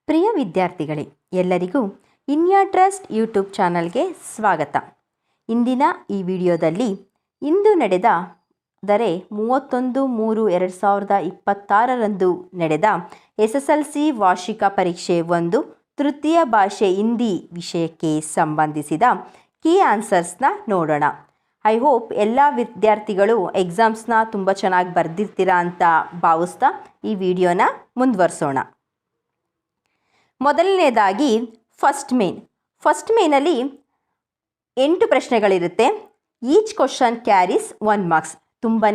ಪ್ರಿಯ ವಿದ್ಯಾರ್ಥಿಗಳೇ, ಎಲ್ಲರಿಗೂ ಇನ್ಯಾ trust YouTube ಚಾನಲ್ಗೆ ಸ್ವಾಗತ. ಇಂದಿನ ಈ ವಿಡಿಯೋದಲ್ಲಿ ಇಂದು ನಡೆದ 31/3/2026 ನಡೆದ SSLC ವಾರ್ಷಿಕ ಪರೀಕ್ಷೆ 1 ತೃತೀಯ ಭಾಷೆ ಹಿಂದಿ ವಿಷಯಕ್ಕೆ ಸಂಬಂಧಿಸಿದ ಕೀ ಆನ್ಸರ್ಸ್ನ ನೋಡೋಣ. ಐ ಹೋಪ್ ಎಲ್ಲ ವಿದ್ಯಾರ್ಥಿಗಳು ಎಕ್ಸಾಮ್ಸ್ನ ತುಂಬ ಚೆನ್ನಾಗಿ ಬರೆದಿರ್ತೀರಾ ಅಂತ ಭಾವಿಸ್ತಾ ಈ ವಿಡಿಯೋನ ಮುಂದುವರಿಸೋಣ. ಮೊದಲನೇದಾಗಿ ಫಸ್ಟ್ ಮೇನಲ್ಲಿ 8 ಪ್ರಶ್ನೆಗಳಿರುತ್ತೆ. Each question carries 1 marks. ತುಂಬಾ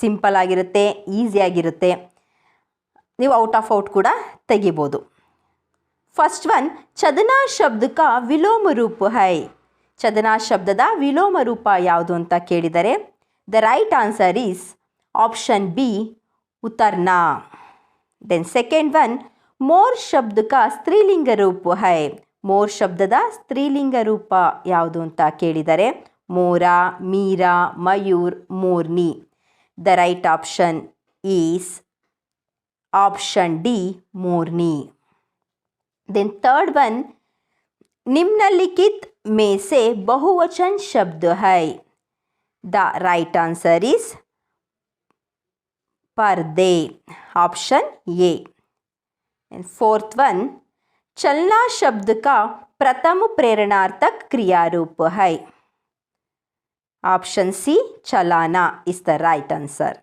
ಸಿಂಪಲ್ ಆಗಿರುತ್ತೆ, ಈಸಿಯಾಗಿರುತ್ತೆ. ನೀವು ಔಟ್ ಆಫ್ ಔಟ್ ಕೂಡ ತೆಗಿಬೋದು. ಫಸ್ಟ್ ಒನ್, ಚದನಾ ಶಬ್ದ ಕಾ ವಿಲೋಮ ರೂಪ ಹೈ. ಚದನಾ ಶಬ್ದದ ವಿಲೋಮ ರೂಪ ಯಾವುದು ಅಂತ ಕೇಳಿದರೆ the right answer is option B, ಉತರ್ನಾ. ದೆನ್ ಸೆಕೆಂಡ್ ಒನ್, ಮೋರ್ ಶಬ್ದ ಕಾ ಸ್ತ್ರೀಲಿಂಗ ರೂಪ ಹೈ. ಮೋರ್ ಶಬ್ದದ ಸ್ತ್ರೀಲಿಂಗ ರೂಪ ಯಾವುದು ಅಂತ ಕೇಳಿದರೆ ಮೋರ, ಮೀರ, ಮಯೂರ್, ಮೋರ್ನಿ. The right option is option D, ಮೋರ್ನಿ. ದೆನ್ ಥರ್ಡ್ ಒನ್, निम्नलिखित में से बहुवचन शब्द है. द राइट आंसर इज पर्दे, ऑप्शन ए. फोर्थ वन, चलना शब्द का प्रथम प्रेरणार्थक क्रिया रूप है. ऑप्शन सी, चलाना is the right answer.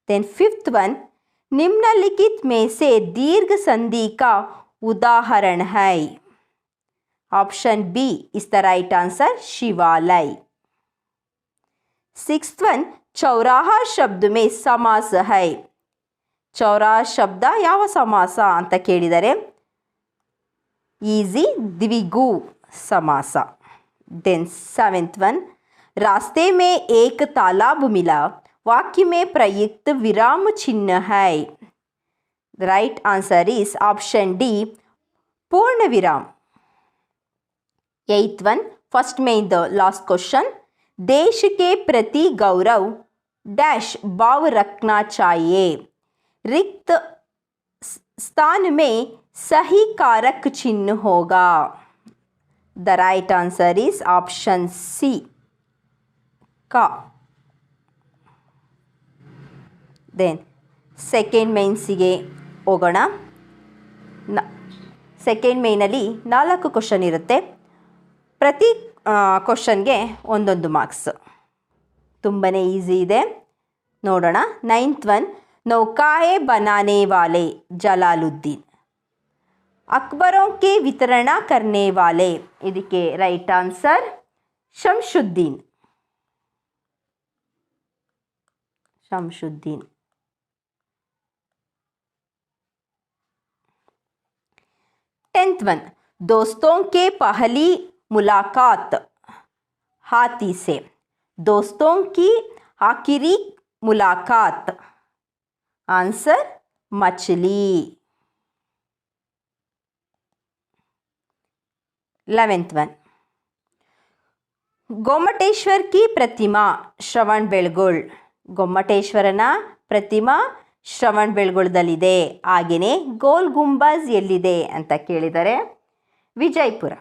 Then fifth one, निम्नलिखित में से दीर्घ संधि का उदाहरण है. Option B is the right answer, शिवालय. सिक्स्थ वन, चौराहा शब्द में समास है. चौराहा शब्द ಯಾವ ಸಮಾಸ ಅಂತ ಕೇಳಿದರೆ ಈಸಿ, द्विगु समास. देन सेवेंथ वन, रास्ते में एक तालाब मिला. वाक्य में प्रयुक्त विराम चिन्ह है. Right answer is option D, पूर्ण विराम. एट्थ वन, फर्स्ट में द लास्ट क्वेश्चन, देश के प्रति गौरव डैश भाव रखना चाहिए. रिक्त स्थान में सही कारक चिन्ह होगा. The right answer is option C, का. देन ಸೆಕೆಂಡ್ ಮೇನ್ಸಿಗೆ ಹೋಗೋಣ. ಸೆಕೆಂಡ್ ಮೇನಲ್ಲಿ 4 ಕ್ವಶನ್ ಇರುತ್ತೆ. ಪ್ರತಿ ಕ್ವಶನ್ಗೆ 1 ಮಾರ್ಕ್ಸ್. ತುಂಬಾ ಈಸಿ ಇದೆ, ನೋಡೋಣ. ನೈನ್ತ್ ಒನ್, ನೌಕಾಯೆ ಬನಾನೆ ವಾಲೆ ಜಲಾಲುದ್ದೀನ್. ಅಕ್ಬರೋं के वितरणा करने वाले. ಇದಕ್ಕೆ right answer Shamsuddin. Shamsuddin. Tenth one, दोस्तों के पहली मुलाकात हाथी से. दोस्तों की आखिरी मुलाकात, आंसर मछली. 11th वन, ಗೊಮ್ಮಟೇಶ್ವರ की प्रतिमा ಶ್ರವಣ್ ಬೆಳಗೊಳ. ಗೊಮ್ಮಟೇಶ್ವರನ ಪ್ರತಿಮಾ ಶ್ರವಣ್ ಬೆಳಗೊಳದಲ್ಲಿದೆ. ಹಾಗೆಯೇ ಗೋಲ್ ಗುಂಬಜ್ ಎಲ್ಲಿದೆ ಅಂತ ಕೇಳಿದರೆ Vijayapura.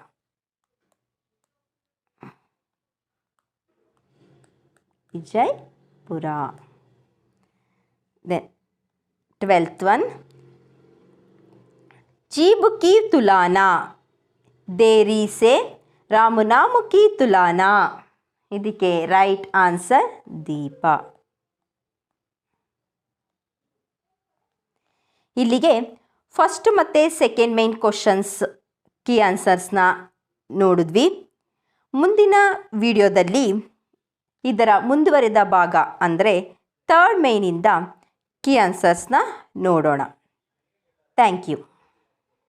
Vijayapura. Then 12th one, जीभ की तुलाना देरी से राम नाम की तुलाना. ಇದಕ್ಕೆ ರೈಟ್ ಆನ್ಸರ್ ದೀಪ. ಇಲ್ಲಿಗೆ ಫಸ್ಟ್ ಮತ್ತು ಸೆಕೆಂಡ್ ಮೇನ್ ಕ್ವಶನ್ಸ್ ಕೀ ಆನ್ಸರ್ಸ್ನ ನೋಡಿದ್ವಿ. ಮುಂದಿನ ವಿಡಿಯೋದಲ್ಲಿ ಇದರ ಮುಂದುವರೆದ ಭಾಗ ಅಂದರೆ ಥರ್ಡ್ ಮೇನಿಂದ ಕೀ ಆನ್ಸರ್ಸ್ನ ನೋಡೋಣ. Thank you.